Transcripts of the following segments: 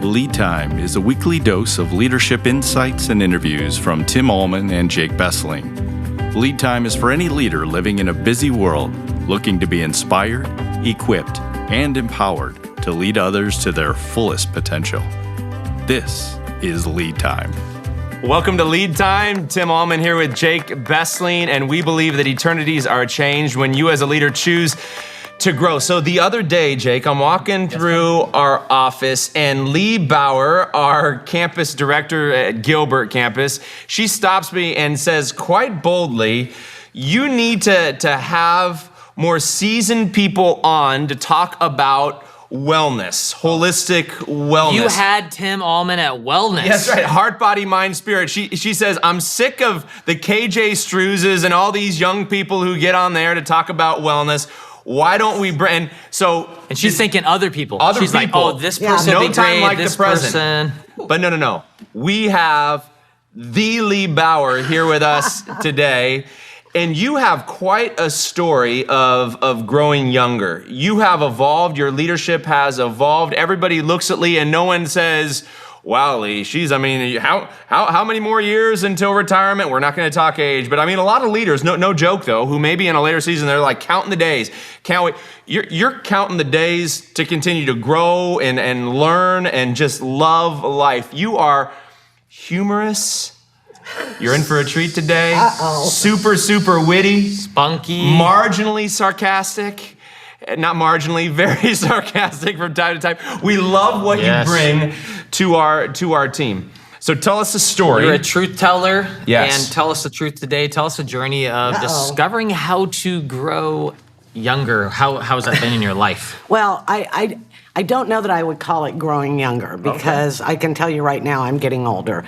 Lead Time is a weekly dose of leadership insights and interviews from Tim Allman and Jake Bessling. Lead Time is for any leader living in a busy world looking to be inspired, equipped, and empowered to lead others to their fullest potential. This is Lead Time. Welcome to Lead Time. Tim Allman here with Jake Bessling, and we believe that eternities are changed when you as a leader choose to grow. So the other day, Jake, I'm walking through our office, and Lee Bauer, our campus director at Gilbert campus, she stops me and says quite boldly, you need to have more seasoned people on to talk about wellness, holistic wellness. You had Tim Allman at wellness. That's right, heart, body, mind, spirit. She says, I'm sick of the KJ Struzes and all these young people who get on there to talk about wellness. Why don't we bring, And she's thinking other people. She's like, oh, this person no would be time great, like this the present. But no. We have the Lee Bauer here with us today. And you have quite a story of growing younger. You have evolved, your leadership has evolved. Everybody looks at Lee and no one says, wow, Lee, how many more years until retirement? We're not gonna talk age, but I mean, a lot of leaders, no joke though, who maybe in a later season, they're like counting the days. Can't wait. You're counting the days to continue to grow and learn and just love life. You are humorous. You're in for a treat today. Uh-oh. Super witty. Spunky. Marginally sarcastic. Not marginally, very sarcastic from time to time. We love what you bring to our team. So tell us a story. You're a truth teller. Yes. And tell us the truth today. Tell us a journey of discovering how to grow younger. How has that been in your life? Well, I don't know that I would call it growing younger because I can tell you right now I'm getting older.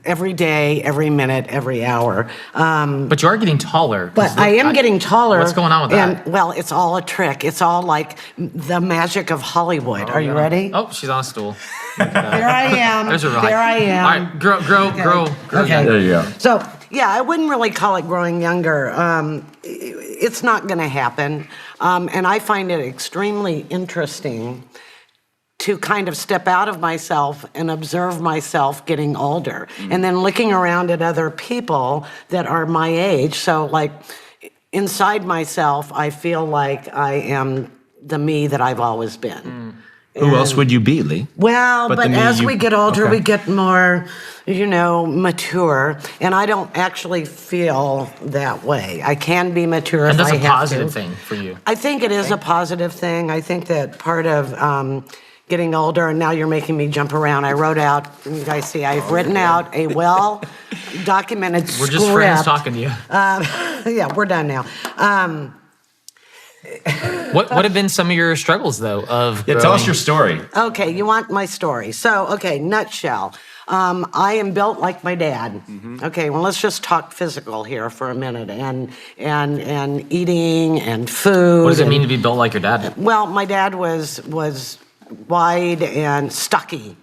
Every day, every minute, every hour. But you are getting taller. But I am getting taller. What's going on with that? And, well, it's all a trick. It's all like the magic of Hollywood. Are you ready? Oh, she's on a stool. There I am. There's a There I am. All right, grow. Okay. There you go. So, yeah, I wouldn't really call it growing younger. It's not going to happen. And I find it extremely interesting to kind of step out of myself and observe myself getting older. And then looking around at other people that are my age. So, like, inside myself, I feel like I am the me that I've always been. Who else would you be, Lee? Well, but as we get older, we get more, mature. And I don't actually feel that way. I can be mature And if that's I a have positive to. thing for you. I think it is a positive thing. I think that part of getting older, and now you're making me jump around. I wrote out, you guys see, I've written out a well-documented script. We're just friends talking to you. Yeah, we're done now. What have been some of your struggles, though, of growing? Tell us your story. Okay, you want my story. So, nutshell. I am built like my dad. Mm-hmm. Okay, well, let's just talk physical here for a minute, and eating and food. What does it mean to be built like your dad? Well, my dad was wide and stocky.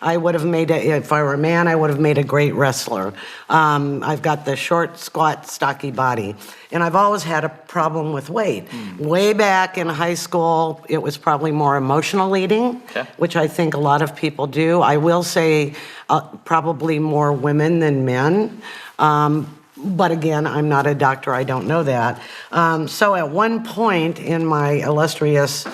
I would have if I were a man, I would have made a great wrestler. I've got the short, squat, stocky body. And I've always had a problem with weight. Way back in high school, it was probably more emotional eating, which I think a lot of people do. I will say probably more women than men. But again, I'm not a doctor, I don't know that. So at one point in my illustrious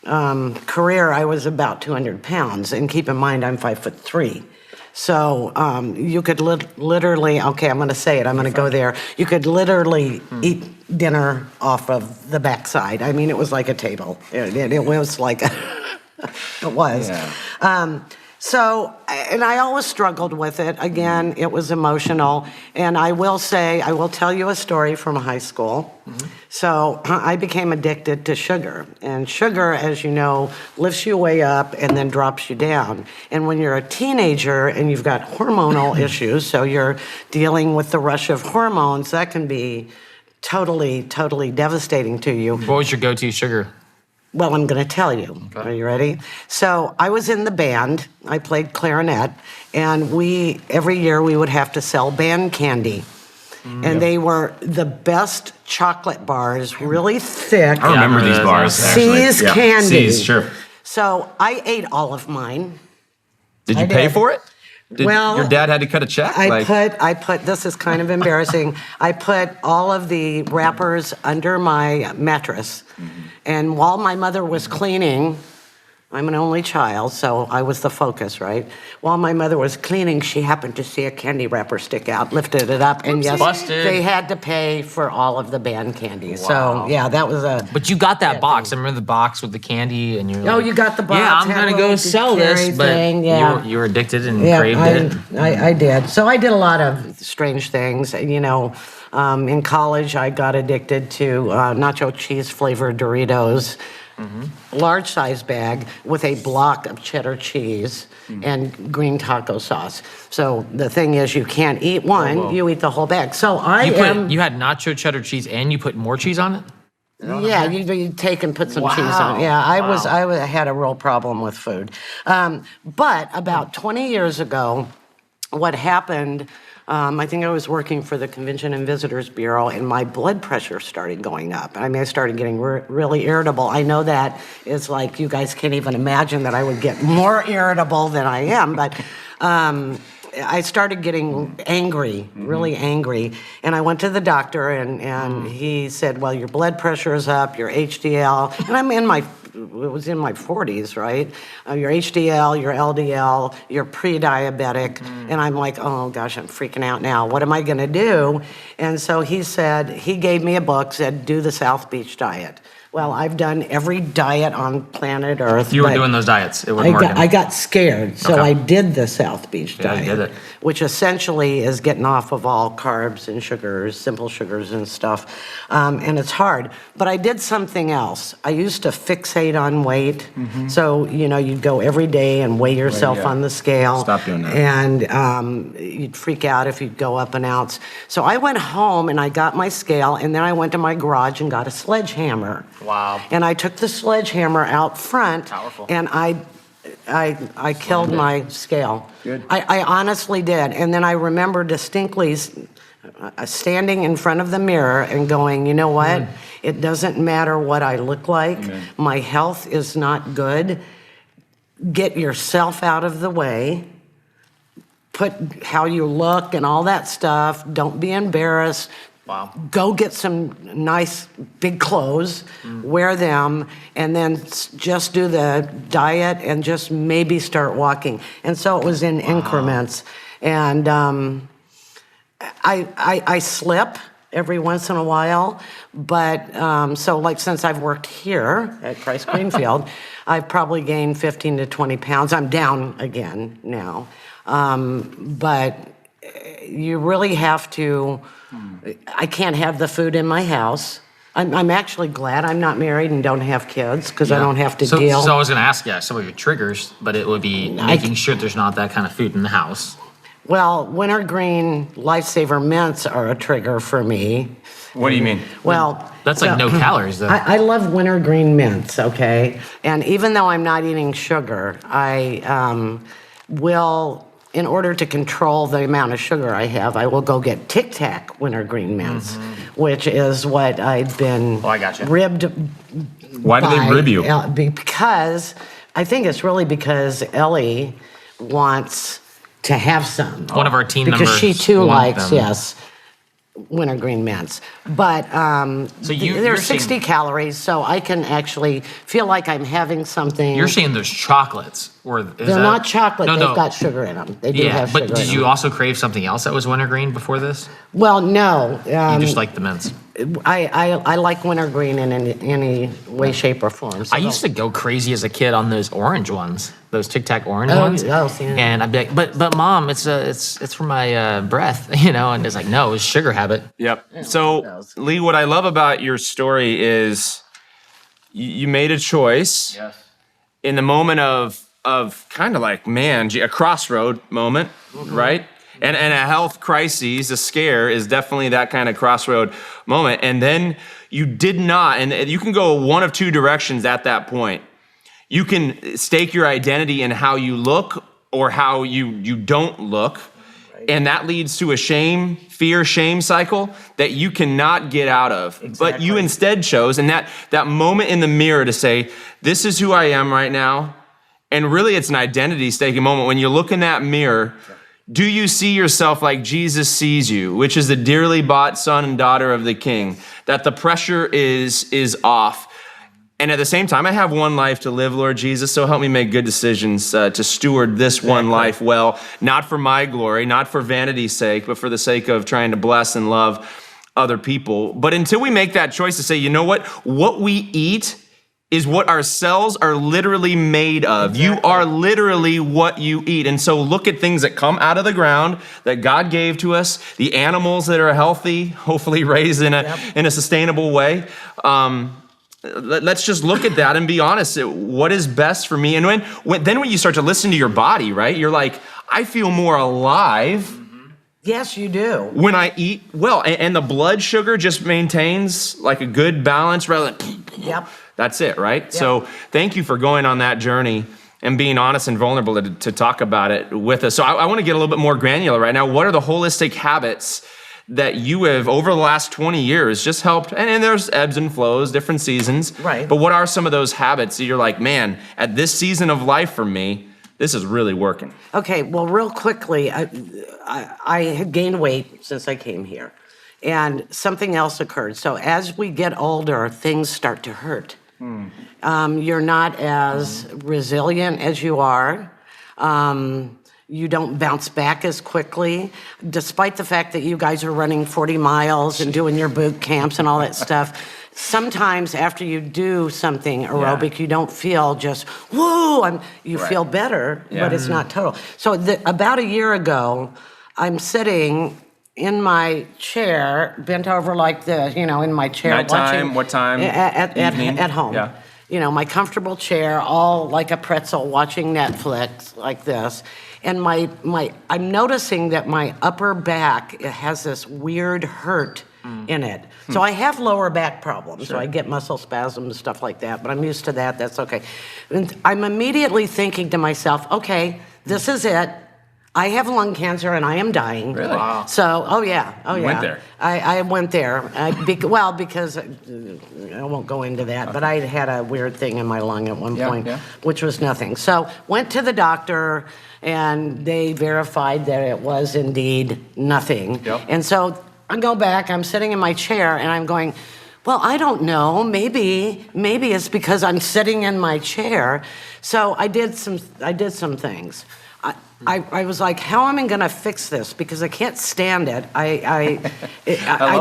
career, I was about 200 pounds. And keep in mind, I'm 5'3". So you could literally, okay, I'm going to say it, I'm going to go there. You could literally eat dinner off of the backside. I mean, it was like a table. It was like, it was. Yeah. So, and I always struggled with it. Again, it was emotional. And I will tell you a story from high school. Mm-hmm. So I became addicted to sugar. And sugar, as you know, lifts you way up and then drops you down. And when you're a teenager and you've got hormonal issues, so you're dealing with the rush of hormones, that can be totally devastating to you. What was your go-to sugar? Well, I'm going to tell you. Okay. Are you ready? So I was in the band. I played clarinet. And every year we would have to sell band candy. And they were the best chocolate bars, really thick. I remember these bars, actually. C's candy. C's, sure. So I ate all of mine. Did you I pay did. for it? Did Well, your dad had to cut a check? I put, this is kind of embarrassing. I put all of the wrappers under my mattress. And while my mother was cleaning, I'm an only child, so I was the focus, right? While my mother was cleaning, she happened to see a candy wrapper stick out, lifted it up, and yes, Busted. they had to pay for all of the band candy. Wow. So yeah, that was a. But you got that Yeah, box. thing. I remember the box with the candy, and you're Oh, like, you got the box. Yeah, I'm had gonna a go little sell carry this. But thing, yeah. you were addicted and Yeah, craved it. I did. So I did a lot of strange things. You know, in college, I got addicted to nacho cheese flavored Doritos, large size bag with a block of cheddar cheese and green taco sauce. So the thing is, you can't eat one; you eat the whole bag. So You had nacho cheddar cheese, and you put more cheese on it. Yeah, you take and put some cheese on it. Yeah, I had a real problem with food. But about 20 years ago, what happened, I think I was working for the Convention and Visitors Bureau, and my blood pressure started going up. I mean, I started getting really irritable. I know that is like, you guys can't even imagine that I would get more irritable than I am, but I started getting angry, really angry. And I went to the doctor, and he said, well, your blood pressure is up, your HDL, and it was in my 40s, right? Your HDL, your LDL, you're pre-diabetic. And I'm like, oh gosh, I'm freaking out now. What am I gonna do? And so he gave me a book, said, do the South Beach diet. Well, I've done every diet on planet Earth. You were but doing those diets. It wasn't working. I got scared, so Okay. I did the South Beach Yeah, diet, you did it. which essentially is getting off of all carbs and sugars, simple sugars and stuff, and it's hard. But I did something else. I used to fixate on weight, so you'd go every day and weigh yourself on the scale. Stop doing that. And you'd freak out if you'd go up an ounce. So I went home and I got my scale, and then I went to my garage and got a sledgehammer. Wow. And I took the sledgehammer out front, Powerful. and I killed my scale. Good. I honestly did. And then I remember distinctly standing in front of the mirror and going, you know what? It doesn't matter what I look like. My health is not good. Get yourself out of the way. Put how you look and all that stuff. Don't be embarrassed. Wow. Go get some nice big clothes, wear them, and then just do the diet and just maybe start walking. And so it was in increments. And I slip every once in a while, but so like since I've worked here at Christ Greenfield, I've probably gained 15 to 20 pounds. I'm down again now. But you really have to, I can't have the food in my house. I'm actually glad I'm not married and don't have kids because I don't have to deal. So I was going to ask, some of your triggers, but it would be making sure there's not that kind of food in the house. Well, wintergreen Lifesaver mints are a trigger for me. What do you mean? Well, That's like no calories, though. I love wintergreen mints, okay? And even though I'm not eating sugar, I will, in order to control the amount of sugar I have, I will go get Tic Tac wintergreen mints, which is what I've been I gotcha. ribbed. Why do they rib you? Because I think it's really because Ellie wants to have some. One of our team because members she too want likes, them. yes, wintergreen mints. But you're there's 60 saying- calories, so I can actually feel like I'm having something. You're saying there's chocolates, or is They're that- not chocolate. No, They've no. got sugar in them. They do Yeah, have but sugar did in you them. also crave something else that was wintergreen before this? Well, no. You just like the mints. I like wintergreen in any way, shape, or form. So I used to go crazy as a kid on those orange ones, those Tic Tac orange Oh, ones. oh, see. And I'd be like, but mom, it's for my breath, And it's like, no, it's sugar habit. Yep. So, Lee, what I love about your story is you made a choice in the moment of kind of like, a crossroad moment, right? And a health crisis, a scare is definitely that kind of crossroad moment. And then you did not, and you can go one of two directions at that point. You can stake your identity in how you look or how you don't look. And that leads to a fear-shame cycle that you cannot get out of. But you instead chose, and that moment in the mirror to say, this is who I am right now. And really it's an identity-staking moment. When you look in that mirror, do you see yourself like Jesus sees you, which is the dearly bought son and daughter of the King, that the pressure is off. And at the same time, I have one life to live, Lord Jesus, so help me make good decisions to steward this one life well, not for my glory, not for vanity's sake, but for the sake of trying to bless and love other people. But until we make that choice to say, you know what we eat is what our cells are literally made of. Exactly. You are literally what you eat. And so look at things that come out of the ground that God gave to us, the animals that are healthy, hopefully raised in a sustainable way. Let's just look at that and be honest. What is best for me? And when you start to listen to your body, right? You're like, I feel more alive. Yes, you do. When I eat well, and the blood sugar just maintains like a good balance rather than, that's it, right? Yep. So thank you for going on that journey and being honest and vulnerable to talk about it with us. So I want to get a little bit more granular right now. What are the holistic habits that you have over the last 20 years just helped, and there's ebbs and flows, different seasons. Right. But what are some of those habits that you're like, man, at this season of life for me, this is really working? Okay, well, real quickly, I had gained weight since I came here, and something else occurred. So as we get older, things start to hurt. You're not as resilient as you are. You don't bounce back as quickly, despite the fact that you guys are running 40 miles and doing your boot camps and all that stuff. Sometimes after you do something aerobic, you don't feel just, woo, you feel better, but it's not total. So about a year ago, I'm sitting in my chair, bent over like this, in my chair. Nighttime, what time? At home. Yeah. My comfortable chair, all like a pretzel, watching Netflix like this. And I'm noticing that my upper back, it has this weird hurt in it. So I have lower back problems. Sure. So I get muscle spasms and stuff like that, but I'm used to that. That's okay. And I'm immediately thinking to myself, okay, this is it. I have lung cancer and I am dying. Really? Wow. So, oh yeah. You went there. I went there. Because I won't go into that, but I had a weird thing in my lung at one point, which was nothing. So went to the doctor and they verified that it was indeed nothing. Yep. And so I go back, I'm sitting in my chair and I'm going, well, I don't know, maybe it's because I'm sitting in my chair. So I did some things. I was like, how am I going to fix this? Because I can't stand it. I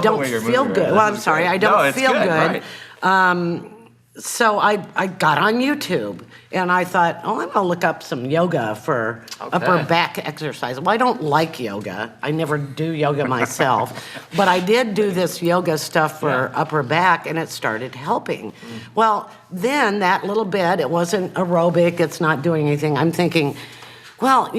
don't feel good. Well, I'm sorry, I don't feel good. Right. So I got on YouTube and I thought, I'm going to look up some yoga for upper back exercise. Well, I don't like yoga. I never do yoga myself. But I did do this yoga stuff for upper back and it started helping. Well, then that little bit, it wasn't aerobic, it's not doing anything. I'm thinking, well,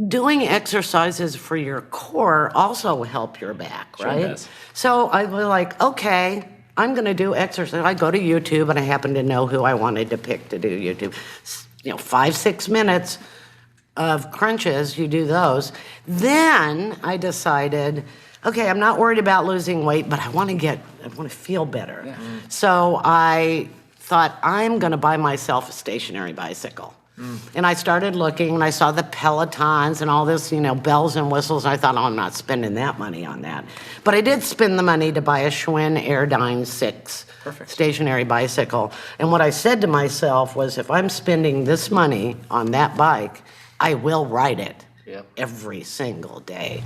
doing exercises for your core also help your back, right? Sure does. So I was like, okay, I'm going to do exercise. I go to YouTube, and I happen to know who I wanted to pick to do YouTube. 5-6 minutes of crunches, you do those. Then I decided, okay, I'm not worried about losing weight, but I want to feel better. Yeah. So I thought, I'm going to buy myself a stationary bicycle. And I started looking, and I saw the Pelotons and all this, bells and whistles. And I thought, I'm not spending that money on that. But I did spend the money to buy a Schwinn Airdyne 6 stationary bicycle. And what I said to myself was, if I'm spending this money on that bike, I will ride it every single day.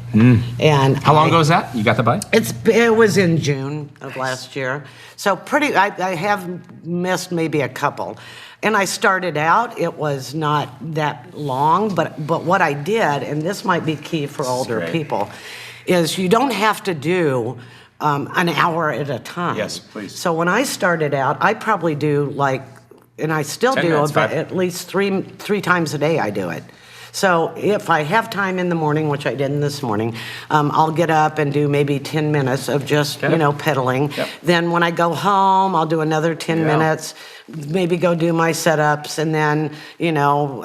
And how long ago was that? You got the bike? It was in June of last year. So I have missed maybe a couple. And I started out, it was not that long, but what I did, and this might be key for older people, is you don't have to do an hour at a time. Yes, please. So when I started out, I probably do and I still do, at least three times a day I do it. So if I have time in the morning, which I didn't this morning, I'll get up and do maybe 10 minutes of just, pedaling. Yep. Then when I go home, I'll do another 10 minutes, maybe go do my setups, and then,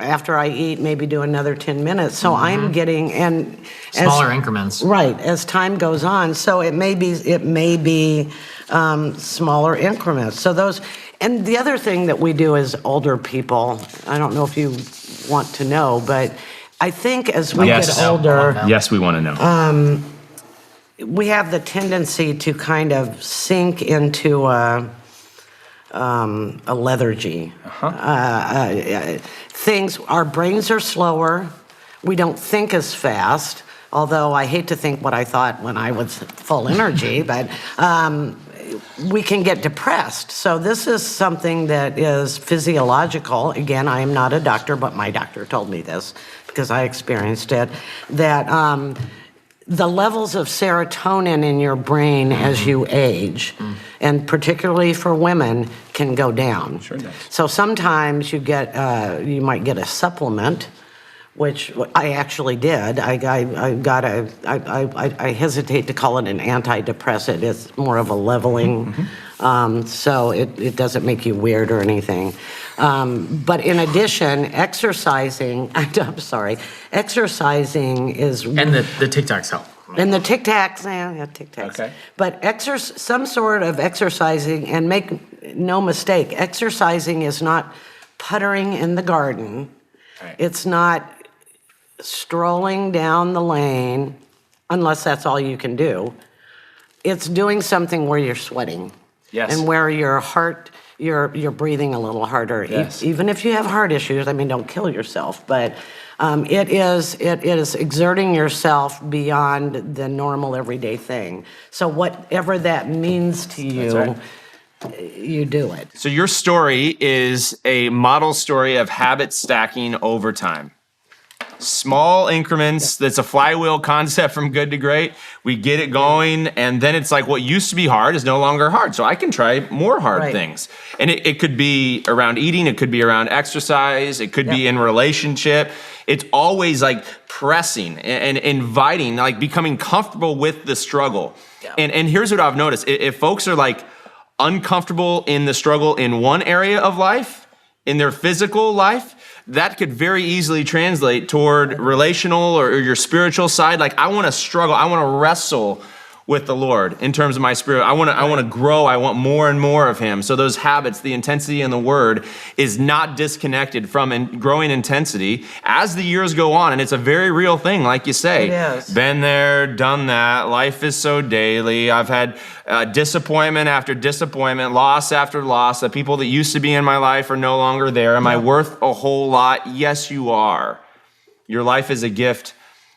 after I eat, maybe do another 10 minutes. So I'm getting, and Smaller increments. Right, as time goes on. So it may be smaller increments. So those, and the other thing that we do as older people, I don't know if you want to know, but I think as we get older, Yes, we want to know. we have the tendency to kind of sink into a lethargy. Our brains are slower. We don't think as fast, although I hate to think what I thought when I was full energy, but we can get depressed. So this is something that is physiological. Again, I am not a doctor, but my doctor told me this because I experienced it, that the levels of serotonin in your brain as you age, and particularly for women, can go down. Sure does. So sometimes you might get a supplement, which I actually did. I hesitate to call it an antidepressant. It's more of a leveling, so it doesn't make you weird or anything. But in addition, exercising is... And the TikToks help. And the Tic Tacs, Tic Tacs. Okay. But some sort of exercising, and make no mistake, exercising is not puttering in the garden. Right. It's not strolling down the lane, unless that's all you can do. It's doing something where you're sweating. Yes. And where your heart, you're breathing a little harder. Yes. Even if you have heart issues, don't kill yourself, but it is exerting yourself beyond the normal everyday thing. So whatever that means to you, That's you do it. So your story is a model story of habit stacking over time. Small increments, that's a flywheel concept from good to great. We get it going, and then it's like what used to be hard is no longer hard. So I can try more hard things. And it could be around eating, it could be around exercise, it could be in relationship. It's always like pressing and inviting, like becoming comfortable with the struggle. Yeah. And here's what I've noticed. If folks are like uncomfortable in the struggle in one area of life, in their physical life, that could very easily translate toward relational or your spiritual side. Like, I want to struggle. I want to wrestle with the Lord in terms of my spirit. I want to grow. I want more and more of Him. So those habits, the intensity in the Word is not disconnected from growing intensity as the years go on. And it's a very real thing, like you say. It is. Been there, done that. Life is so daily. I've had disappointment after disappointment, loss after loss. The people that used to be in my life are no longer there. Am I worth a whole lot? Yes, you are. Your life is a gift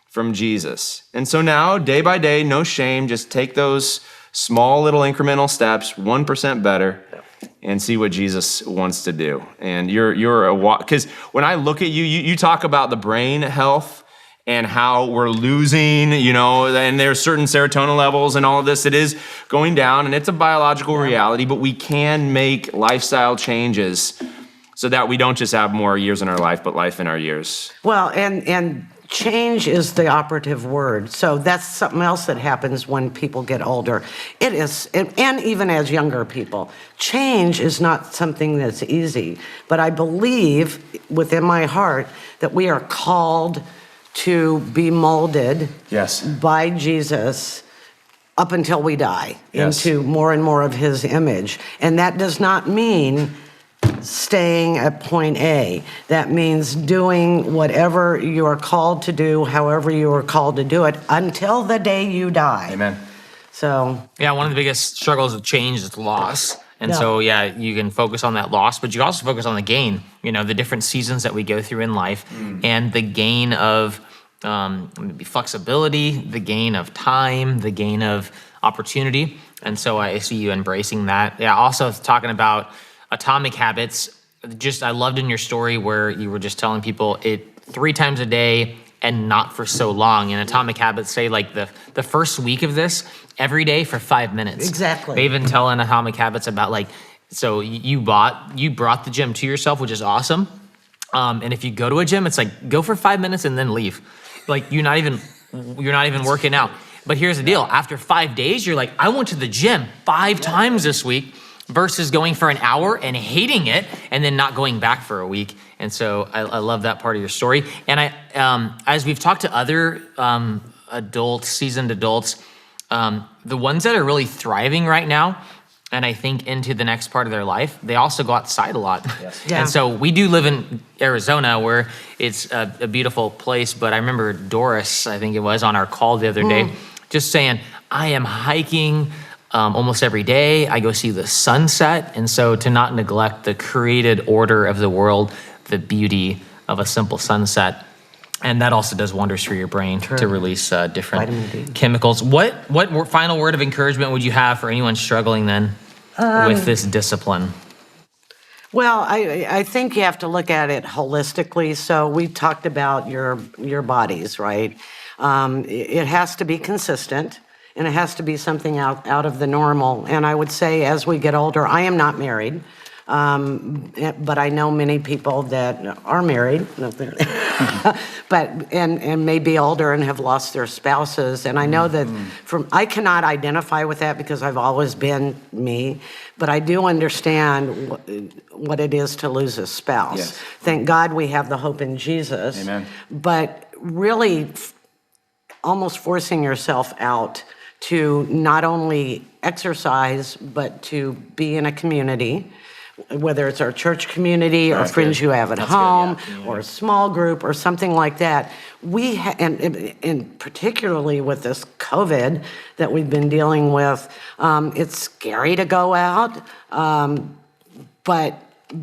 from Jesus. And so now, day by day, no shame, just take those small little incremental steps, 1% better, and see what Jesus wants to do. And because when I look at you talk about the brain health and how we're losing, and there's certain serotonin levels and all of this, it is going down, and it's a biological reality, but we can make lifestyle changes so that we don't just have more years in our life, but life in our years. Well, and change is the operative word. So that's something else that happens when people get older. It is, and even as younger people, change is not something that's easy. But I believe within my heart that we are called to be molded by Jesus up until we die into more and more of His image. And that does not mean staying at point A. That means doing whatever you are called to do, however you are called to do it, until the day you die. Amen. So, Yeah, one of the biggest struggles of change is loss. And so, you can focus on that loss, but you also focus on the gain, the different seasons that we go through in life, and the gain of maybe flexibility, the gain of time, the gain of opportunity. And so I see you embracing that. Yeah, also talking about atomic habits. I loved in your story where you were just telling people it 3 times a day and not for so long. And atomic habits say like the first week of this, every day for 5 minutes. Exactly. They even tell in atomic habits about so you brought the gym to yourself, which is awesome. And if you go to a gym, it's like, go for 5 minutes and then leave. Like you're not even working out. But here's the deal. After 5 days, you're like, I went to the gym 5 times this week versus going for an hour and hating it and then not going back for a week. And so I love that part of your story. And as we've talked to other adults, seasoned adults, the ones that are really thriving right now, and I think into the next part of their life, they also go outside a lot. Yes. Yeah. And so we do live in Arizona where it's a beautiful place, but I remember Doris, I think it was, on our call the other day, just saying, I am hiking almost every day. I go see the sunset. And so to not neglect the created order of the world, the beauty of a simple sunset. And that also does wonders for your brain to release different chemicals. What final word of encouragement would you have for anyone struggling then with this discipline? Well, I think you have to look at it holistically. So we talked about your bodies, right? It has to be consistent, and it has to be something out of the normal. And I would say as we get older, I am not married. But I know many people that are married, and may be older and have lost their spouses. And I know that I cannot identify with that because I've always been me, but I do understand what it is to lose a spouse. Yes. Thank God we have the hope in Jesus. Amen. But really almost forcing yourself out to not only exercise, but to be in a community, whether it's our church community or friends you have at home or a small group or something like that. And particularly with this COVID that we've been dealing with, it's scary to go out, but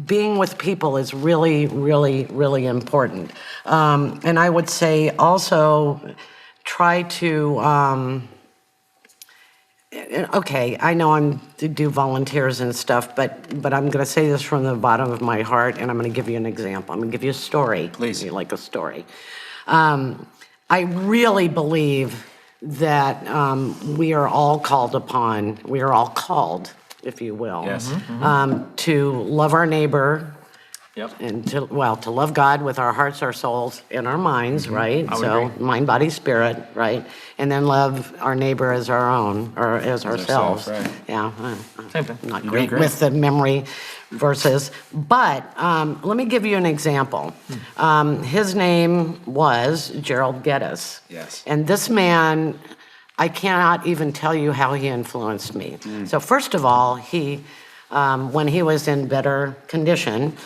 being with people is really, really, really important. And I would say also try to... Okay, I know I'm to do volunteers and stuff, but I'm going to say this from the bottom of my heart, and I'm going to give you an example. I'm going to give you a story. Please. You like a story. I really believe that we are all called, if you will, to love our neighbor. Yep. And to love God with our hearts, our souls, and our minds, right? So agree. Mind, body, spirit, right? And then love our neighbor as our own, or as ourselves. Right. Yeah, I'm not great with the memory verses. But let me give you an example. His name was Gerald Geddes. Yes. And this man, I cannot even tell you how he influenced me. So first of all, he, when he was in better condition,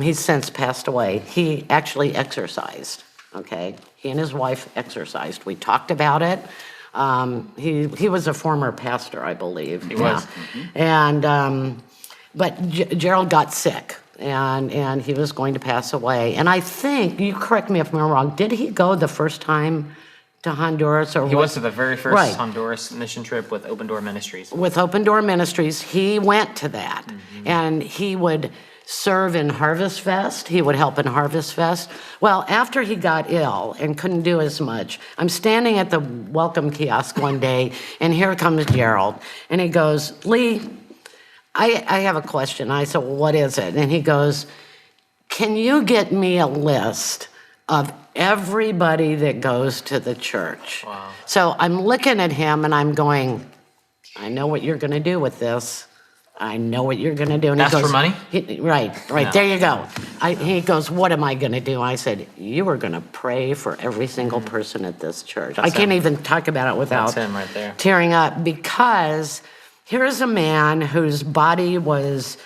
he's since passed away. He actually exercised, okay? He and his wife exercised. We talked about it. He was a former pastor, I believe. He was. And, but Gerald got sick, and he was going to pass away. And I think, you correct me if I'm wrong, did he go the first time to Honduras? Or he was to the very first Honduras mission trip with Open Door Ministries. With Open Door Ministries, he went to that. And he would serve in Harvest Fest. He would help in Harvest Fest. Well, after he got ill and couldn't do as much, I'm standing at the welcome kiosk one day, and here comes Gerald. And he goes, Lee, I have a question. I said, well, what is it? And he goes, can you get me a list of everybody that goes to the church? Wow. So I'm looking at him, and I'm going, I know what you're going to do with this. I know what you're going to do. And ask he goes, for money? Right, no. There you go. He goes, what am I going to do? I said, you are going to pray for every single person at this church. I can't even talk about it without tearing up, because here's a man whose body was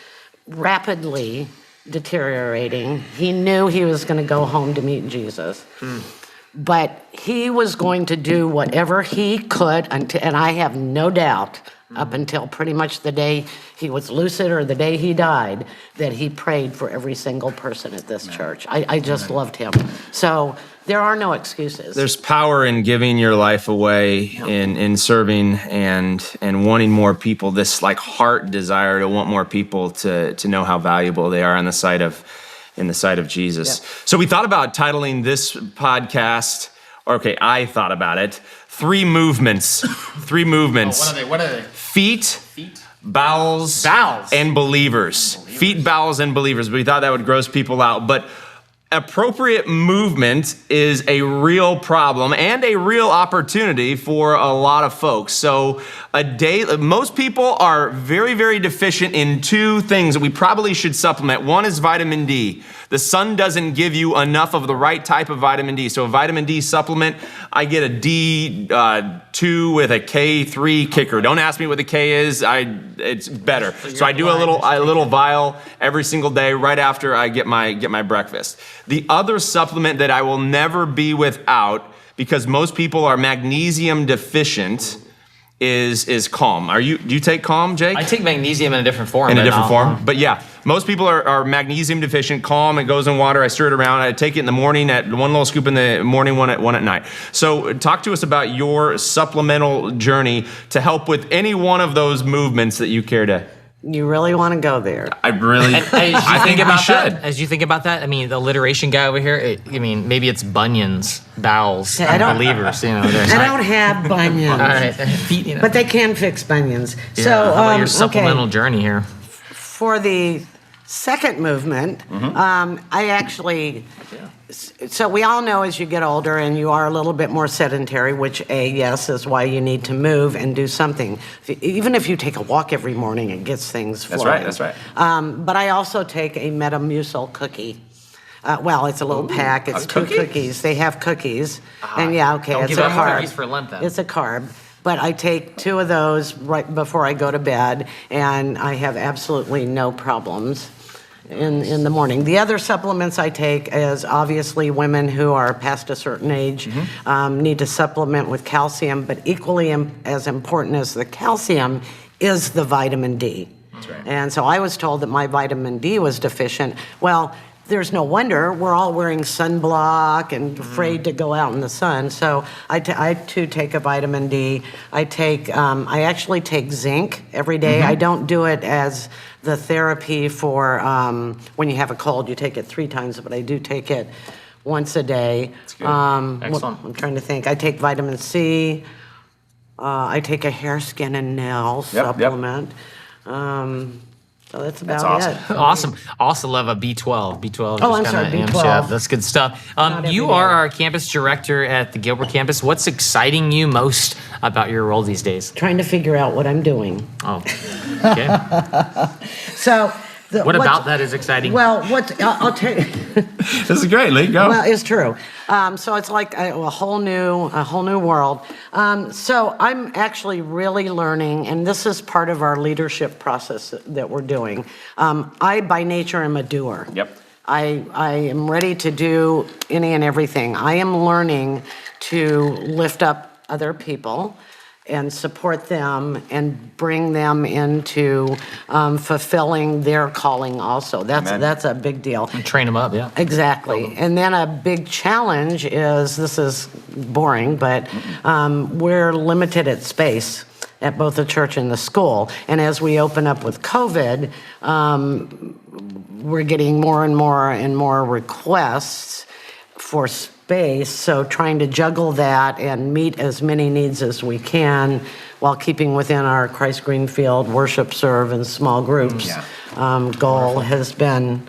rapidly deteriorating. He knew he was going to go home to meet Jesus. But he was going to do whatever he could, and I have no doubt, up until pretty much the day he was lucid or the day he died, that he prayed for every single person at this church. I just loved him. So there are no excuses. There's power in giving your life away, in serving and wanting more people, this like heart desire to want more people to know how valuable they are in the sight of Jesus. Yep. So we thought about titling this podcast, I thought about it, 3 movements. 3 movements. Oh, what are they? Feet, bowels, and believers. Feet, bowels, and believers. We thought that would gross people out. But appropriate movement is a real problem and a real opportunity for a lot of folks. So most people are very, very deficient in two things that we probably should supplement. One is vitamin D. The sun doesn't give you enough of the right type of vitamin D. So a vitamin D supplement, I get a D2 with a K3 kicker. Don't ask me what the K is. It's better. So I do a little vial every single day right after I get my breakfast. The other supplement that I will never be without, because most people are magnesium deficient, is Calm. Do you take Calm, Jake? I take magnesium in a different form. But yeah, most people are magnesium deficient. Calm, it goes in water. I stir it around. I take it in the morning, at one little scoop in the morning, one at night. So talk to us about your supplemental journey to help with any one of those movements that you care to. You really want to go there? I really, I think we should. As you think about that, I mean, the alliteration guy over here, maybe it's bunions, bowels, believers, I don't have bunions. All right. Feet, But they can fix bunions. Yeah. So, How about your supplemental journey here? For the second movement, I actually, so we all know as you get older and you are a little bit more sedentary, which yes, is why you need to move and do something. Even if you take a walk every morning, it gets things flowing. That's right. But I also take a Metamucil cookie. It's a little pack. It's two cookies. They have cookies. And Don't it's give a up carb. cookies for Lent, then. It's a carb. But I take 2 of those right before I go to bed, and I have absolutely no problems in the morning. The other supplements I take is obviously women who are past a certain age need to supplement with calcium, but equally as important as the calcium is the vitamin D. That's right. And so I was told that my vitamin D was deficient. Well, there's no wonder. We're all wearing sunblock and afraid to go out in the sun. So I too take a vitamin D. I actually take zinc every day. I don't do it as the therapy for when you have a cold. You take it 3 times, but I do take it once a day. That's good. Excellent. I'm trying to think. I take vitamin C. I take a hair, skin, and nail supplement. So that's about awesome. it. Awesome. Also love a B12. B12 Oh, I'm just sorry, kinda amps B12. you up. That's good stuff. You every are day. our campus director at the Gilbert campus. What's exciting you most about your role these days? Trying to figure out what I'm doing. Oh, okay. So, What about that is exciting? Well, I'll tell you. This is great, Lee. Go. Well, it's true. So it's like a whole new world. So I'm actually really learning, and this is part of our leadership process that we're doing. I, by nature, am a doer. Yep. I am ready to do any and everything. I am learning to lift up other people and support them and bring them into fulfilling their calling also. That's a big deal. And train them up, yeah. Exactly. And then a big challenge is, this is boring, but we're limited at space at both the church and the school. And as we open up with COVID, we're getting more and more requests for space. So trying to juggle that and meet as many needs as we can while keeping within our Christ Greenfield worship, serve, and small groups goal has been...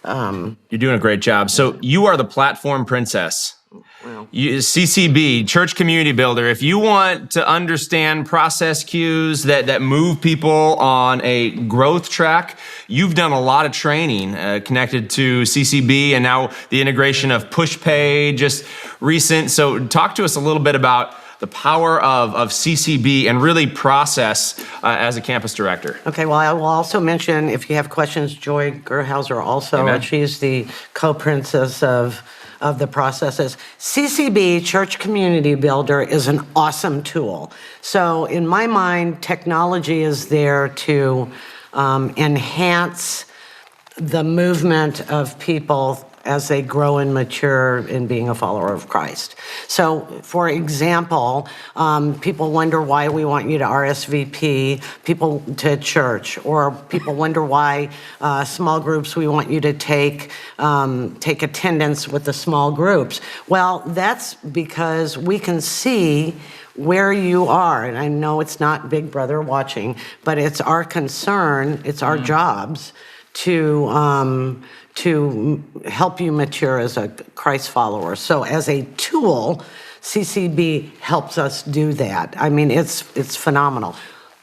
You're doing a great job. So you are the platform princess. CCB, Church Community Builder. If you want to understand process cues that move people on a growth track, you've done a lot of training connected to CCB and now the integration of PushPay, just recent. So talk to us a little bit about the power of CCB and really process as a campus director. Okay, well, I will also mention, if you have questions, Joy Gerhauser also, Amen. She's the co-princess of the processes. CCB, Church Community Builder, is an awesome tool. So in my mind, technology is there to enhance the movement of people as they grow and mature in being a follower of Christ. So, for example, people wonder why we want you to RSVP people to church, or people wonder why small groups, we want you to take attendance with the small groups. Well, that's because we can see where you are. And I know it's not Big Brother watching, but it's our concern, it's our jobs to to help you mature as a Christ follower. So as a tool, CCB helps us do that. I mean, it's phenomenal.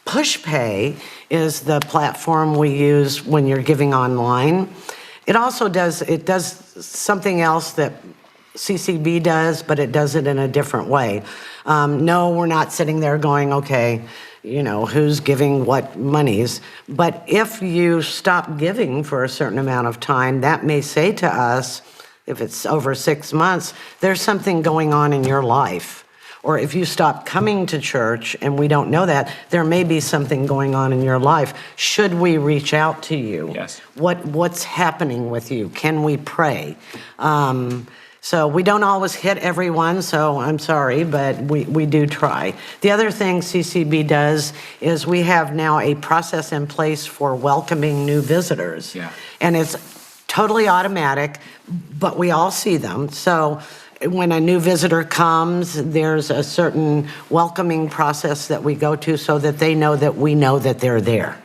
PushPay is the platform we use when you're giving online. It also does something else that CCB does, but it does it in a different way. No, we're not sitting there going, okay, who's giving what monies. But if you stop giving for a certain amount of time, that may say to us, if it's over 6 months, there's something going on in your life. Or if you stop coming to church and we don't know that, there may be something going on in your life. Should we reach out to you? Yes. What's happening with you? Can we pray? So we don't always hit everyone, so I'm sorry, but we do try. The other thing CCB does is we have now a process in place for welcoming new visitors. Yeah. And it's totally automatic, but we all see them. So when a new visitor comes, there's a certain welcoming process that we go to so that they know that we know that they're there.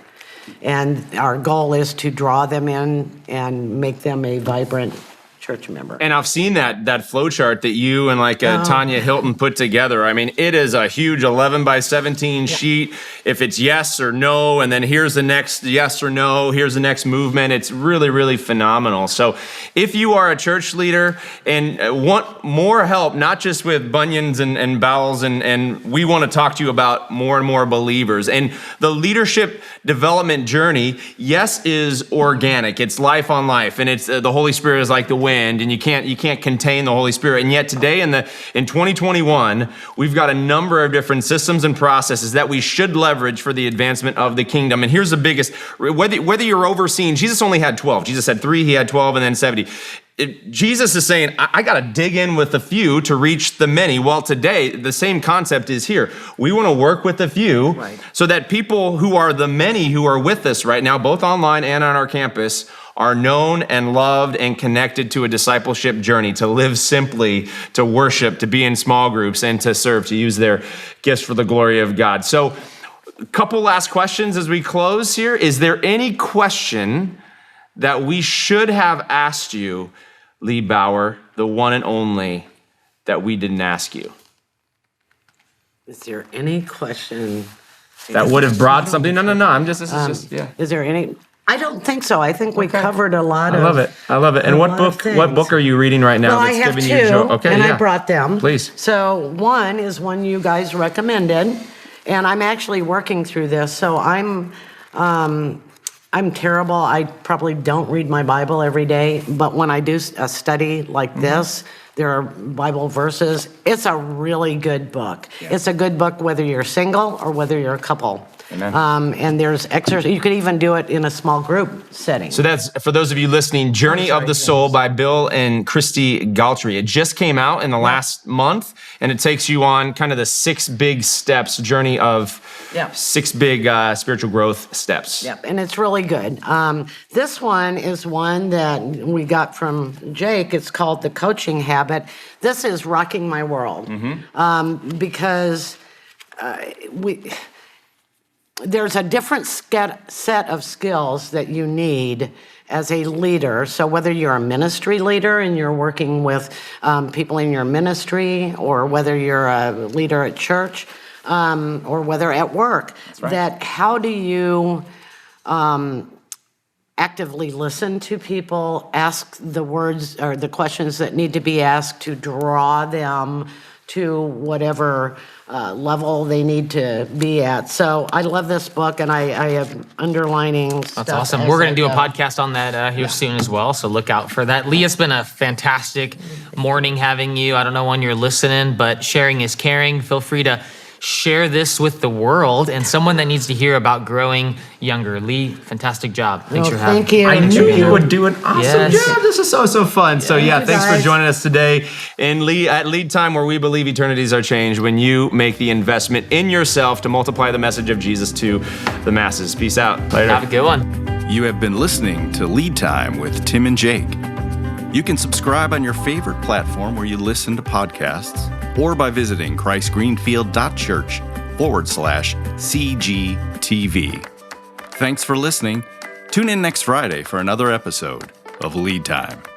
And our goal is to draw them in and make them a vibrant church member. And I've seen that flow chart that you and Tanya Hilton put together. I mean, it is a huge 11 by 17 sheet. If it's yes or no, and then here's the next yes or no, here's the next movement. It's really, really phenomenal. So if you are a church leader and want more help, not just with bunions and bowels, and we want to talk to you about more and more believers. And the leadership development journey, yes, is organic. It's life on life. And it's the Holy Spirit is like the wind. And you can't contain the Holy Spirit. And yet today in 2021, we've got a number of different systems and processes that we should leverage for the advancement of the kingdom. And here's the biggest, whether you're overseeing, Jesus only had 12. Jesus had 3, he had 12, and then 70. Jesus is saying, I got to dig in with the few to reach the many. Well, today, the same concept is here. We want to work with the few so that people who are the many who are with us right now, both online and on our campus, are known and loved and connected to a discipleship journey, to live simply, to worship, to be in small groups, and to serve, to use their gifts for the glory of God. So a couple last questions as we close here. Is there any question that we should have asked you, Lee Bauer, the one and only, that we didn't ask you? Is there any question that would have brought something? No. This is just. Is there any? I don't think so. I think we covered a lot of. I love it. And what book are you reading right now? Well, I have giving two, you joy? Okay, I brought them. Please. So one is one you guys recommended, and I'm actually working through this. So I'm terrible. I probably don't read my Bible every day, but when I do a study like this, there are Bible verses. It's a really good book. Yeah. It's a good book whether you're single or whether you're a couple. Amen. And there's exercise. You could even do it in a small group setting. So that's, for those of you listening, Journey of the Soul by Bill and Christy Galtrey. It just came out in the last month, and it takes you on kind of the 6 big steps, journey of 6 big spiritual growth steps. Yep, and it's really good. This one is one that we got from Jake. It's called The Coaching Habit. This is rocking my world because there's a different set of skills that you need as a leader. So whether you're a ministry leader and you're working with people in your ministry, or whether you're a leader at church, or whether at work, that how do you actively listen to people, ask the words or the questions that need to be asked to draw them to whatever level they need to be at. So I love this book, and I have underlining stuff. That's awesome. We're going to do a podcast on that here soon as well, so look out for that. Lee, it's been a fantastic morning having you. I don't know when you're listening, but sharing is caring. Feel free to share this with the world and someone that needs to hear about growing younger. Lee, fantastic job. Thanks for having me. Thank you. I knew you would do an awesome job. This is so fun. So thanks for joining us today. And at Lead Time, where we believe eternities are changed when you make the investment in yourself to multiply the message of Jesus to the masses. Peace out. Later. Have a good one. You have been listening to Lead Time with Tim and Jake. You can subscribe on your favorite platform where you listen to podcasts, or by visiting christgreenfield.church/CGTV. Thanks for listening. Tune in next Friday for another episode of Lead Time.